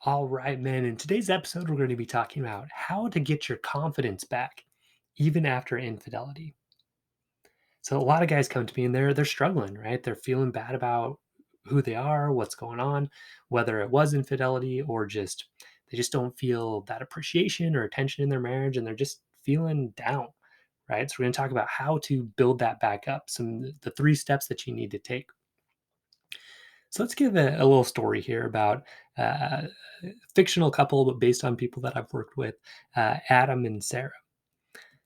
All right, man. In today's episode, we're going to be talking about how to get your confidence back, even after infidelity. So a lot of guys come to me and they're struggling, right? They're feeling bad about who they are, what's going on, whether it was infidelity or just they just don't feel that appreciation or attention in their marriage, and they're just feeling down, right? So we're going to talk about how to build that back up. The three steps that you need to take. So let's give a little story here about uh, a fictional couple, but based on people that I've worked with, Adam and Sarah.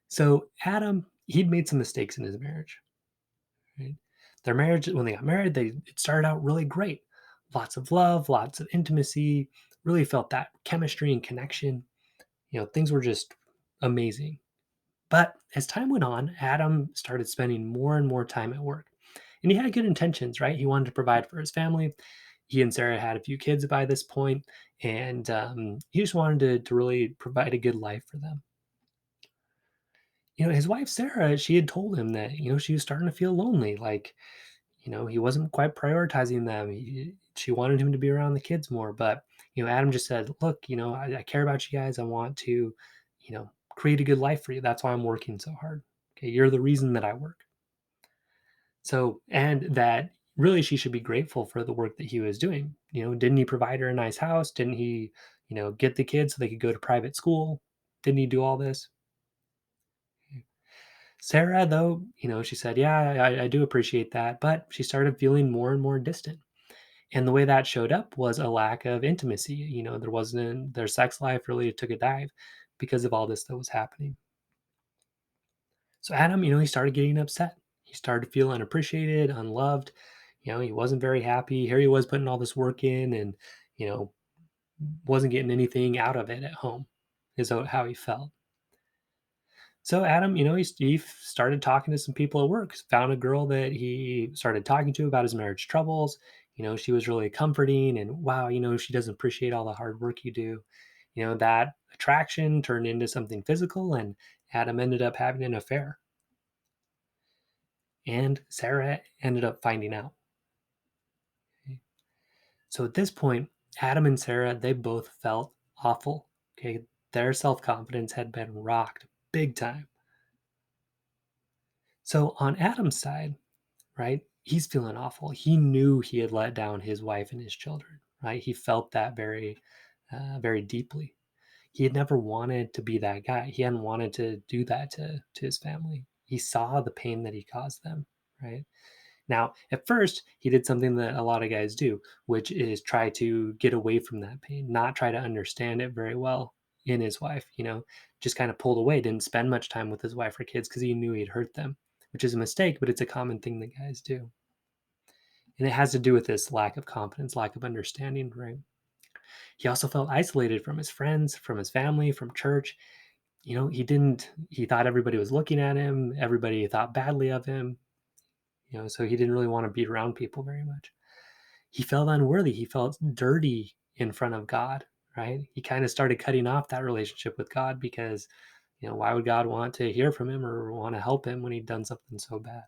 So Adam, he'd made some mistakes in his marriage. Right? Their marriage, when they got married, it started out really great. Lots of love, lots of intimacy. Really felt that chemistry and connection. Things were just amazing. But as time went on, Adam started spending more and more time at work. And he had good intentions, right? He wanted to provide for his family. He and Sarah had a few kids by this point, and he just wanted to really provide a good life for them. His wife Sarah, she had told him that she was starting to feel lonely, like he wasn't quite prioritizing them. She wanted him to be around the kids more, but Adam just said, "Look, I care about you guys. I want to, create a good life for you. That's why I'm working so hard. Okay, you're the reason that I work." So, and that really she should be grateful for the work that he was doing. Didn't he provide her a nice house? Didn't he, get the kids so they could go to private school? Didn't he do all this? Sarah, though, she said, "Yeah, I do appreciate that." But she started feeling more and more distant. And the way that showed up was a lack of intimacy. There wasn't, their sex life really took a dive because of all this that was happening. So Adam, he started getting upset. He started to feel unappreciated, unloved. He wasn't very happy. Here he was putting all this work in and, you know, wasn't getting anything out of it at home, is how he felt. So Adam, he started talking to some people at work, found a girl that he started talking to about his marriage troubles. She was really comforting and wow, she doesn't appreciate all the hard work you do. That attraction turned into something physical and Adam ended up having an affair. And Sarah ended up finding out. So at this point, Adam and Sarah, they both felt awful. Okay. Their self confidence had been rocked big time. So on Adam's side, right, he's feeling awful. He knew he had let down his wife and his children, right? He felt that very deeply. He had never wanted to be that guy. He hadn't wanted to do that to his family. He saw the pain that he caused them, right? Now, at first, he did something that a lot of guys do, which is try to get away from that pain, not try to understand it very well in his wife, just kind of pulled away, didn't spend much time with his wife or kids because he knew he'd hurt them, which is a mistake, but it's a common thing that guys do. And it has to do with this lack of confidence, lack of understanding, right? He also felt isolated from his friends, from his family, from church. He thought everybody was looking at him, everybody thought badly of him, so he didn't really want to be around people very much. He felt unworthy. He felt dirty in front of God, right? He kind of started cutting off that relationship with God because, why would God want to hear from him or want to help him when he'd done something so bad?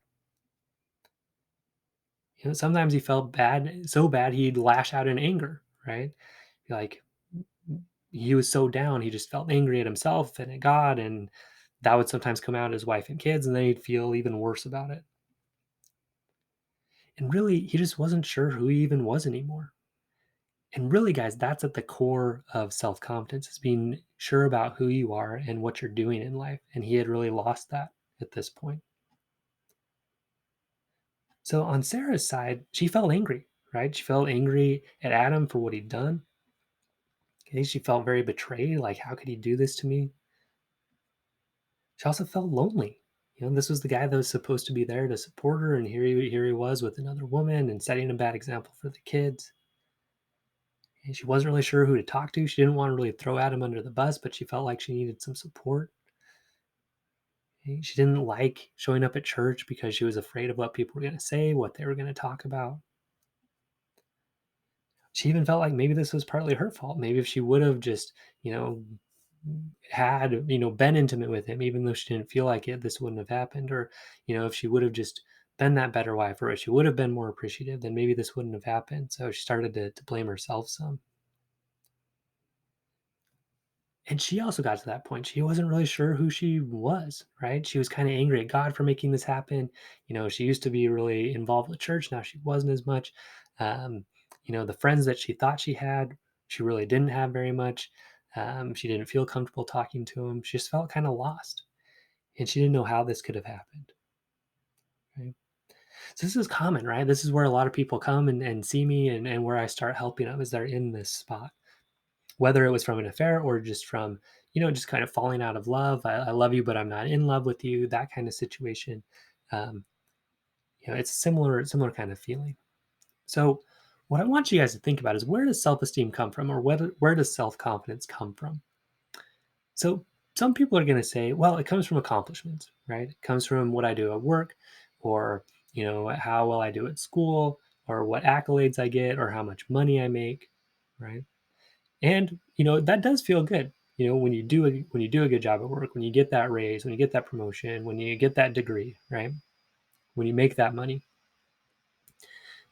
Sometimes he felt bad, so bad he'd lash out in anger, right? Like he was so down, he just felt angry at himself and at God, and that would sometimes come out at his wife and kids, and then he'd feel even worse about it. And really, he just wasn't sure who he even was anymore. And really, guys, that's at the core of self confidence is being sure about who you are and what you're doing in life. And he had really lost that at this point. So on Sarah's side, she felt angry, right? She felt angry at Adam for what he'd done. Okay, she felt very betrayed. Like, how could he do this to me? She also felt lonely. This was the guy that was supposed to be there to support her, and here he was with another woman and setting a bad example for the kids. And she wasn't really sure who to talk to. She didn't want to really throw Adam under the bus, but she felt like she needed some support. She didn't like showing up at church because she was afraid of what people were going to say, what they were going to talk about. She even felt like maybe this was partly her fault. Maybe if she would have just, you know, been intimate with him, even though she didn't feel like it, this wouldn't have happened. Or, if she would have just been that better wife, or if she would have been more appreciative, then maybe this wouldn't have happened. So she started to blame herself some. And she also got to that point. She wasn't really sure who she was, right? She was kind of angry at God for making this happen. She used to be really involved with church. Now she wasn't as much. Um, the friends that she thought she had, she really didn't have very much. She didn't feel comfortable talking to him. She just felt kind of lost. And she didn't know how this could have happened. Right. So this is common, right? This is where a lot of people come and see me and where I start helping them is they're in this spot, whether it was from an affair or just from, just kind of falling out of love. I love you, but I'm not in love with you, that kind of situation. Um, it's similar kind of feeling. So what I want you guys to think about is, where does self-esteem come from, or where does self-confidence come from? So some people are going to say, well, it comes from accomplishments, right? It comes from what I do at work, or how well I do at school, or what accolades I get, or how much money I make, right? And that does feel good. When you do a good job at work, when you get that raise, when you get that promotion, when you get that degree, right? When you make that money.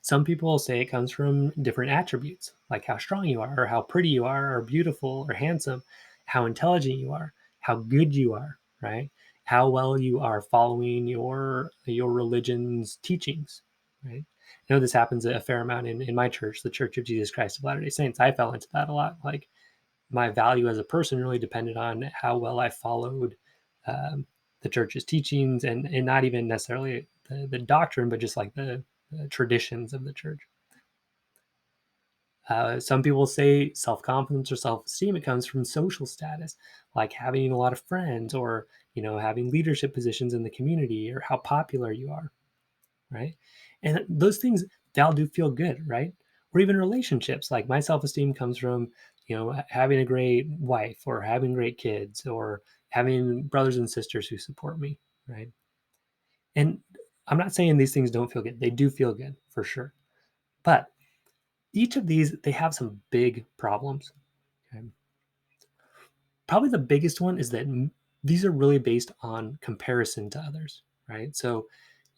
Some people say it comes from different attributes, like how strong you are, or how pretty you are, or beautiful, or handsome, how intelligent you are, how good you are, right? How well you are following your religion's teachings, right? This happens a fair amount in my church, the Church of Jesus Christ of Latter-day Saints. I fell into that a lot. Like, my value as a person really depended on how well I followed um, the church's teachings, and not even necessarily the doctrine, but just like the traditions of the church. Some people say self-confidence or self-esteem, it comes from social status, like having a lot of friends, or having leadership positions in the community, or how popular you are, right? And those things, they all do feel good, right? Or even relationships. Like, my self-esteem comes from, having a great wife, or having great kids, or having brothers and sisters who support me, right? And I'm not saying these things don't feel good. They do feel good for sure. But each of these, they have some big problems. Okay? Probably the biggest one is that these are really based on comparison to others, right? So,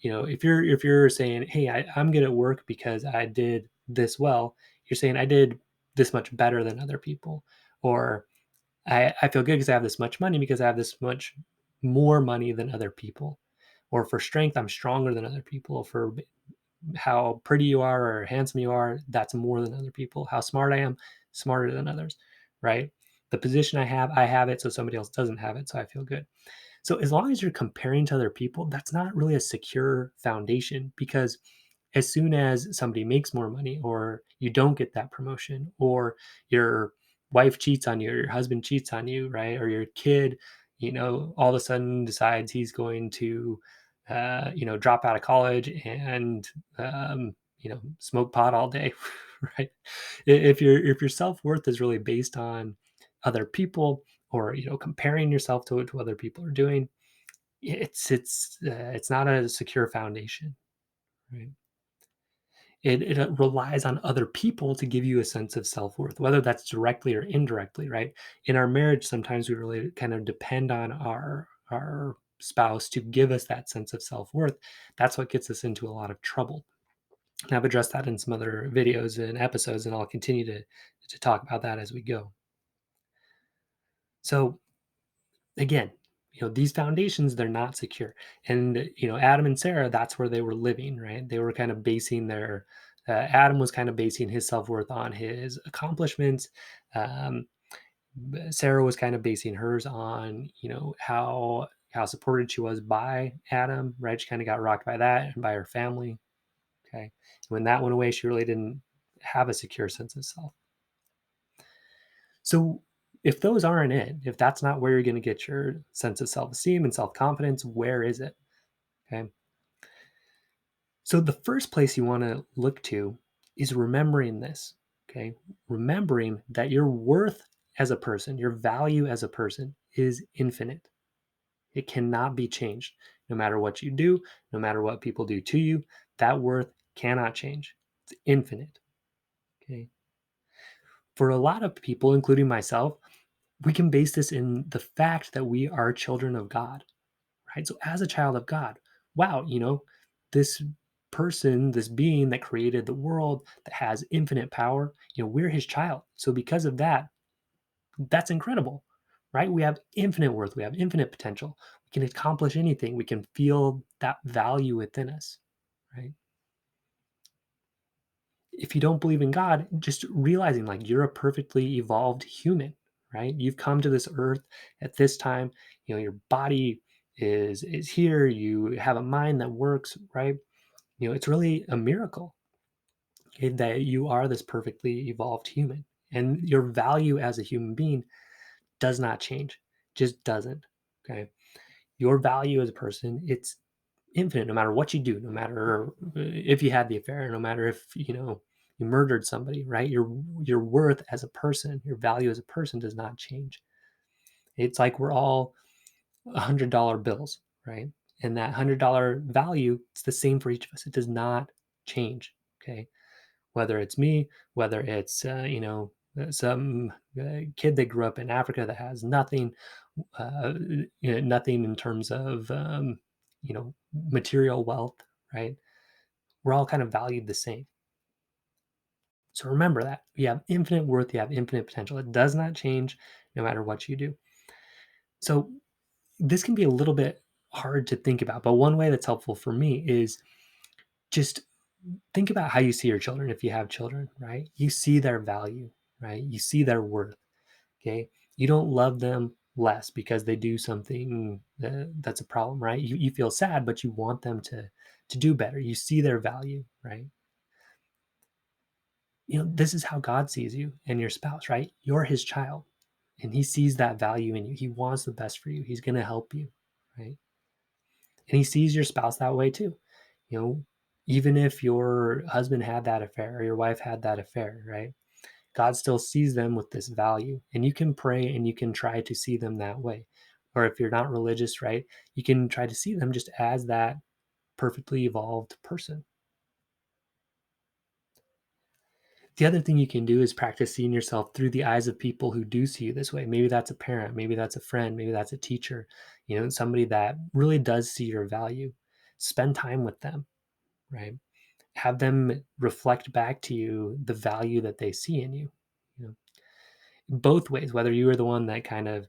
if you're saying, "Hey, I'm good at work because I did this well," you're saying, "I did this much better than other people," or "I feel good because I have this much money because I have this much more money than other people," or "For strength, I'm stronger than other people," for how pretty you are or handsome you are, that's more than other people. How smart I am, smarter than others, right? The position I have it, so somebody else doesn't have it, so I feel good. So as long as you're comparing to other people, that's not really a secure foundation, because as soon as somebody makes more money, or you don't get that promotion, or your wife cheats on you, or your husband cheats on you, right? Or your kid, all of a sudden decides he's going to, drop out of college and, smoke pot all day, right? If your self worth is really based on other people, or comparing yourself to what other people are doing, it's not a secure foundation, right? It relies on other people to give you a sense of self-worth, whether that's directly or indirectly, right? In our marriage, sometimes we really kind of depend on our spouse to give us that sense of self-worth. That's what gets us into a lot of trouble. And I've addressed that in some other videos and episodes, and I'll continue to talk about that as we go. So again, these foundations, they're not secure. And Adam and Sarah, that's where they were living, right? They were kind of basing their Adam was kind of basing his self-worth on his accomplishments. um, Sarah was kind of basing hers on how supported she was by Adam, right? She kind of got rocked by that and by her family. Okay, when that went away, she really didn't have a secure sense of self. So if those aren't it, if that's not where you're going to get your sense of self-esteem and self-confidence, where is it? Okay. So the first place you want to look to is remembering this. Okay. Remembering that your worth as a person, your value as a person, is infinite. It cannot be changed. No matter what you do, no matter what people do to you, that worth cannot change. It's infinite. Okay. For a lot of people, including myself, we can base this in the fact that we are children of God, right? So as a child of God, wow, this person, this being that created the world, that has infinite power, we're his child. So because of that, that's incredible, right? We have infinite worth, we have infinite potential. We can accomplish anything. We can feel that value within us, right? If you don't believe in God, just realizing like you're a perfectly evolved human, right? You've come to this earth at this time, your body is here, you have a mind that works, right? It's really a miracle, okay, that you are this perfectly evolved human. And your value as a human being does not change. Just doesn't. Okay. Your value as a person, it's infinite no matter what you do, no matter if you had the affair, no matter if, you murdered somebody, right? Your worth as a person, your value as a person does not change. It's like we're all $100 bills, right? And that $100 value, it's the same for each of us. It does not change. Okay. Whether it's me, whether it's, some kid that grew up in Africa that has nothing, uh, nothing in terms of, material wealth, right? We're all kind of valued the same. So remember that you have infinite worth, you have infinite potential. It does not change no matter what you do. So this can be a little bit hard to think about, but one way that's helpful for me is just think about how you see your children if you have children, right? You see their value, right? You see their worth, okay? You don't love them less because they do something that's a problem, right? You feel sad, but you want them to do better. You see their value, right? This is how God sees you and your spouse, right? You're his child, and he sees that value in you. He wants the best for you. He's going to help you, right? And he sees your spouse that way too. You know, even if your husband had that affair or your wife had that affair, right? God still sees them with this value. And you can pray and you can try to see them that way. Or if you're not religious, right, you can try to see them just as that perfectly evolved person. The other thing you can do is practice seeing yourself through the eyes of people who do see you this way. Maybe that's a parent, maybe that's a friend, maybe that's a teacher, somebody that really does see your value. Spend time with them, right? Have them reflect back to you the value that they see in you. You know, both ways, whether you were the one that kind of,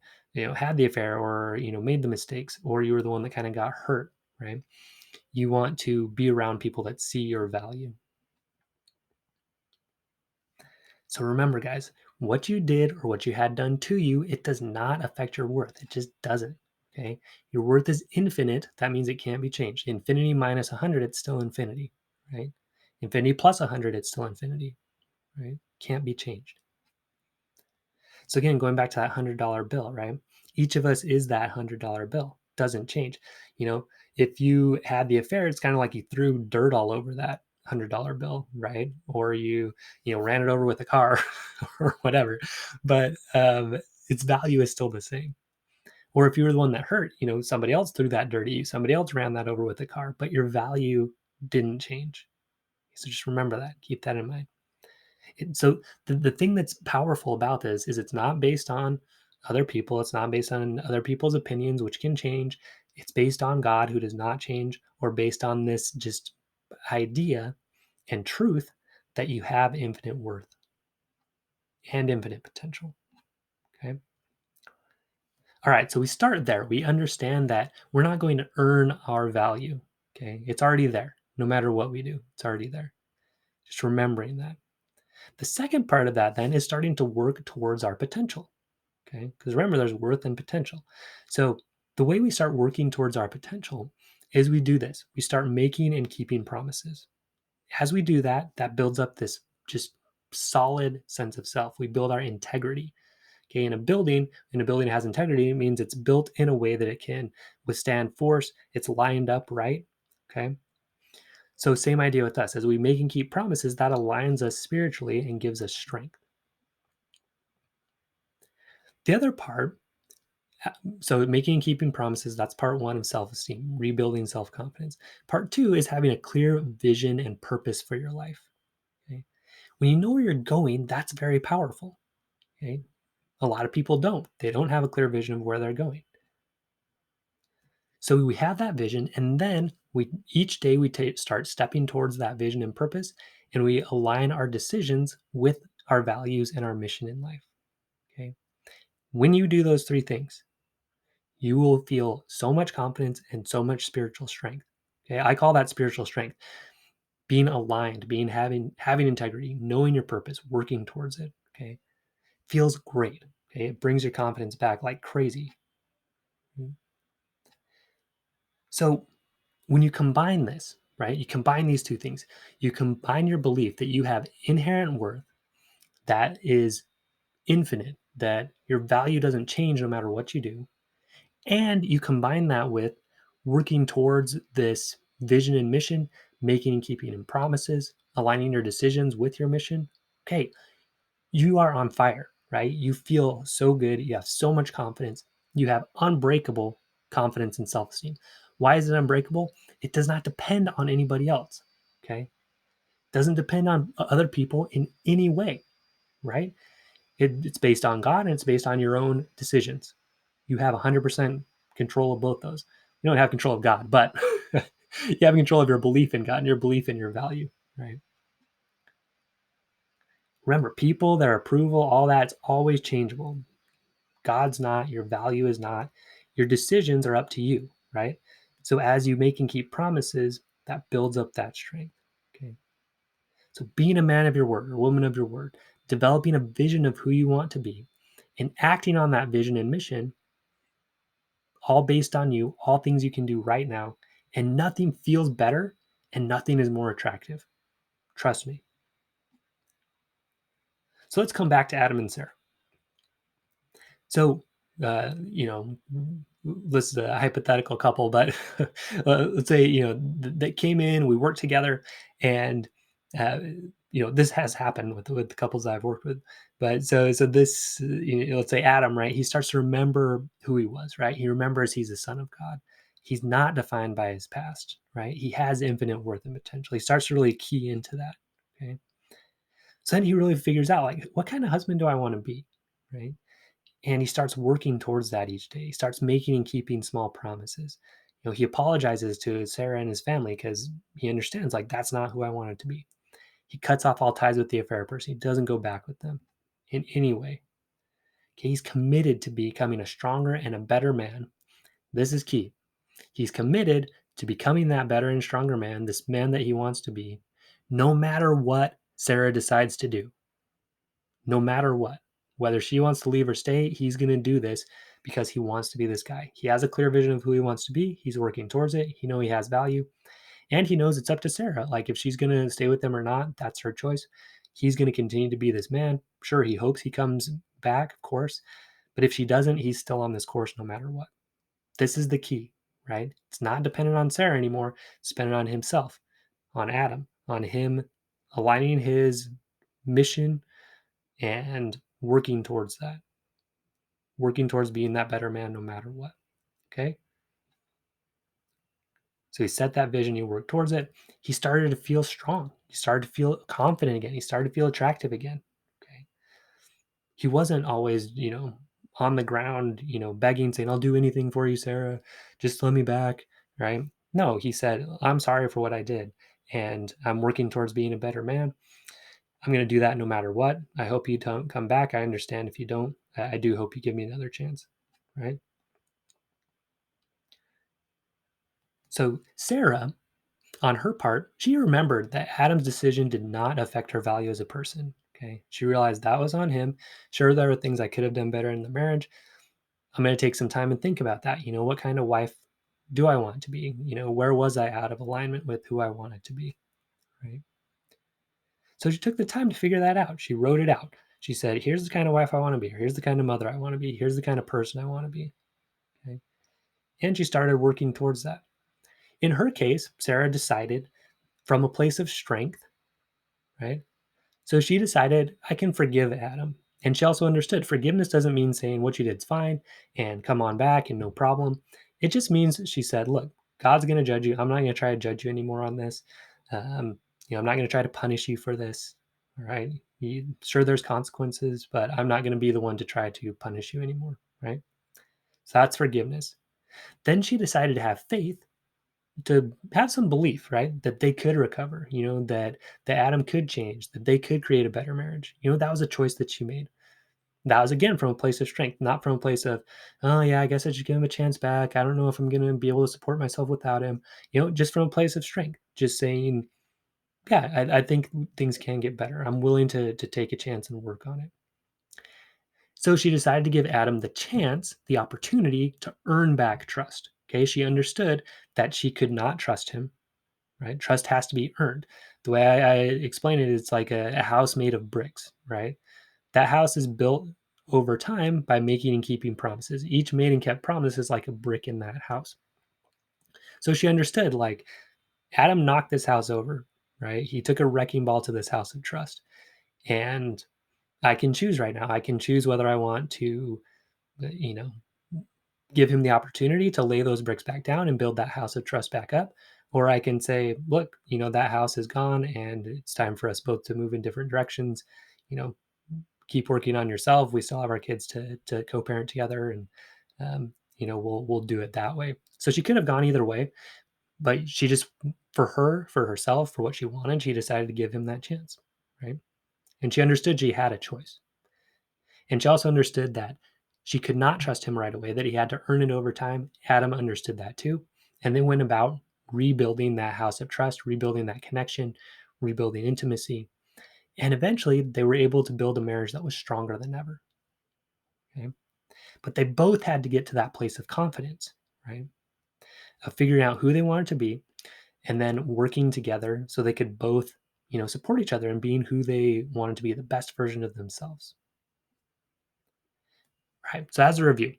had the affair or, made the mistakes, or you were the one that kind of got hurt, right? You want to be around people that see your value. So remember, guys, what you did or what you had done to you, it does not affect your worth. It just doesn't. Okay. Your worth is infinite. That means it can't be changed. Infinity minus 100, it's still infinity, right? Infinity plus 100, it's still infinity, right? Can't be changed. So again, going back to that $100 bill, right? Each of us is that $100 bill. Doesn't change. If you had the affair, it's kind of like you threw dirt all over that $100 bill, right? Or you ran it over with a car or whatever. But its value is still the same. Or if you were the one that hurt, somebody else threw that dirt at you, somebody else ran that over with a car, but your value didn't change. So just remember that. Keep that in mind. And so the thing that's powerful about this is it's not based on other people. It's not based on other people's opinions, which can change. It's based on God, who does not change, or based on this just idea and truth that you have infinite worth and infinite potential. Okay. All right. So we start there. We understand that we're not going to earn our value. Okay. It's already there. No matter what we do, it's already there. Just remembering that. The second part of that then is starting to work towards our potential. Okay. Because remember, there's worth and potential. So the way we start working towards our potential is we do this. We start making and keeping promises. As we do that, that builds up this just solid sense of self. We build our integrity. Okay. In a building that has integrity, it means it's built in a way that it can withstand force. It's lined up right. Okay. So same idea with us. As we make and keep promises, that aligns us spiritually and gives us strength. The other part, so making and keeping promises, that's part one of self-esteem, rebuilding self-confidence. Part two is having a clear vision and purpose for your life. Okay. When you know where you're going, that's very powerful. Okay. A lot of people don't. They don't have a clear vision of where they're going. So we have that vision, and then we each day we start stepping towards that vision and purpose, and we align our decisions with our values and our mission in life. Okay. When you do those three things, you will feel so much confidence and so much spiritual strength. Okay. I call that spiritual strength. Being aligned, being having integrity, knowing your purpose, working towards it. Okay. Feels great. Okay. It brings your confidence back like crazy. Mm. So when you combine this, right, you combine these two things, you combine your belief that you have inherent worth that is infinite, that your value doesn't change no matter what you do, and you combine that with working towards this vision and mission, making and keeping in promises, aligning your decisions with your mission. Okay, you are on fire, right? You feel so good. You have so much confidence. You have unbreakable confidence and self esteem. Why is it unbreakable? It does not depend on anybody else. Okay. Doesn't depend on other people in any way, right? It's based on God and it's based on your own decisions. You have 100% control of both those. You don't have control of God, but you have control of your belief in God and your belief in your value, right? Remember, people, their approval, all that's always changeable. God's not, your value is not, your decisions are up to you, right? So as you make and keep promises, that builds up that strength. Okay. So being a man of your word or woman of your word, developing a vision of who you want to be, and acting on that vision and mission, all based on you, all things you can do right now, and nothing feels better and nothing is more attractive. Trust me. So let's come back to Adam and Sarah. So, you know, this is a hypothetical couple, but let's say, they came in, we worked together, and, uh, this has happened with the couples I've worked with. But so this, let's say Adam, right? He starts to remember who he was, right? He remembers he's a son of God. He's not defined by his past, right? He has infinite worth and potential. He starts to really key into that. Okay. So then he really figures out, like, what kind of husband do I want to be? Right. And he starts working towards that each day. He starts making and keeping small promises. He apologizes to Sarah and his family because he understands, like, that's not who I wanted to be. He cuts off all ties with the affair person. He doesn't go back with them in any way. Okay, he's committed to becoming a stronger and a better man. This is key. He's committed to becoming that better and stronger man, this man that he wants to be, no matter what Sarah decides to do. No matter what. Whether she wants to leave or stay, he's going to do this because he wants to be this guy. He has a clear vision of who he wants to be. He's working towards it. He knows he has value, and he knows it's up to Sarah. Like, if she's going to stay with him or not, that's her choice. He's going to continue to be this man. Sure, he hopes he comes back, of course, but if she doesn't, he's still on this course no matter what. This is the key, right? It's not dependent on Sarah anymore. It's dependent on himself, on Adam, on him aligning his mission and working towards that, working towards being that better man no matter what. Okay. So he set that vision, he worked towards it. He started to feel strong. He started to feel confident again. He started to feel attractive again. Okay. He wasn't always, on the ground, begging, saying, I'll do anything for you, Sarah. Just let me back. Right. No, he said, I'm sorry for what I did. And I'm working towards being a better man. I'm going to do that no matter what. I hope you don't come back. I understand if you don't. I do hope you give me another chance. Right. So Sarah, on her part, she remembered that Adam's decision did not affect her value as a person. Okay. She realized that was on him. Sure, there are things I could have done better in the marriage. I'm going to take some time and think about that. What kind of wife do I want to be? Where was I out of alignment with who I wanted to be? Right. So she took the time to figure that out. She wrote it out. She said, here's the kind of wife I want to be. Here's the kind of mother I want to be. Here's the kind of person I want to be. Okay. And she started working towards that. In her case, Sarah decided from a place of strength, right? So she decided, I can forgive Adam. And she also understood forgiveness doesn't mean saying what you did's fine and come on back and no problem. It just means she said, look, God's going to judge you. I'm not going to try to judge you anymore on this. Um, I'm not going to try to punish you for this. All right. Sure, there's consequences, but I'm not going to be the one to try to punish you anymore. Right. So that's forgiveness. Then she decided to have faith, to have some belief, right? That they could recover, that Adam could change, that they could create a better marriage. That was a choice that she made. That was again from a place of strength, not from a place of, oh yeah, I guess I should give him a chance back. I don't know if I'm gonna be able to support myself without him. Just from a place of strength, just saying, yeah, I think things can get better. I'm willing to take a chance and work on it. So she decided to give Adam the chance, the opportunity to earn back trust. Okay. She understood that she could not trust him, right? Trust has to be earned. The way I explain it, it's like a house made of bricks, right? That house is built over time by making and keeping promises. Each made and kept promise is like a brick in that house. So she understood, like, Adam knocked this house over, right? He took a wrecking ball to this house of trust. And I can choose right now. I can choose whether I want to, you know, give him the opportunity to lay those bricks back down and build that house of trust back up. Or I can say, look, that house is gone and it's time for us both to move in different directions. You know, keep working on yourself. We still have our kids to co-parent together, and we'll do it that way. So she could have gone either way, but she just for herself, for what she wanted, she decided to give him that chance, right? And she understood she had a choice. And she also understood that she could not trust him right away, that he had to earn it over time. Adam understood that too. And they went about rebuilding that house of trust, rebuilding that connection, rebuilding intimacy. And eventually they were able to build a marriage that was stronger than ever. Okay. But they both had to get to that place of confidence, right? Of figuring out who they wanted to be and then working together so they could both, support each other and being who they wanted to be, the best version of themselves. Right. So as a review,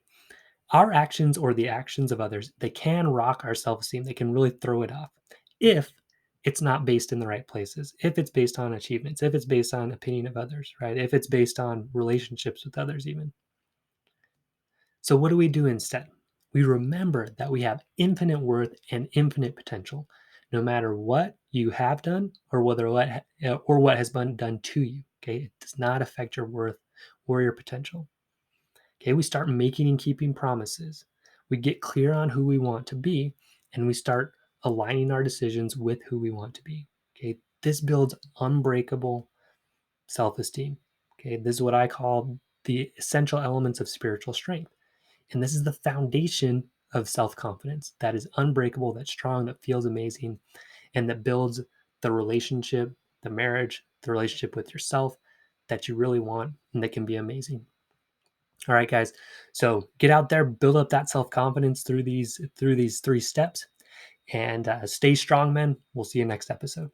our actions or the actions of others, they can rock our self-esteem. They can really throw it off if it's not based in the right places, if it's based on achievements, if it's based on opinion of others, right? If it's based on relationships with others even. So what do we do instead? We remember that we have infinite worth and infinite potential, no matter what you have done or what has been done to you. Okay, it does not affect your worth or your potential. Okay, we start making and keeping promises. We get clear on who we want to be, and we start aligning our decisions with who we want to be. Okay, this builds unbreakable self esteem. Okay, this is what I call the essential elements of spiritual strength. And this is the foundation of self confidence that is unbreakable, that's strong, that feels amazing, and that builds the relationship, the marriage, the relationship with yourself that you really want and that can be amazing. All right, guys. So get out there, build up that self confidence through these 3 steps, and stay strong, men. We'll see you next episode.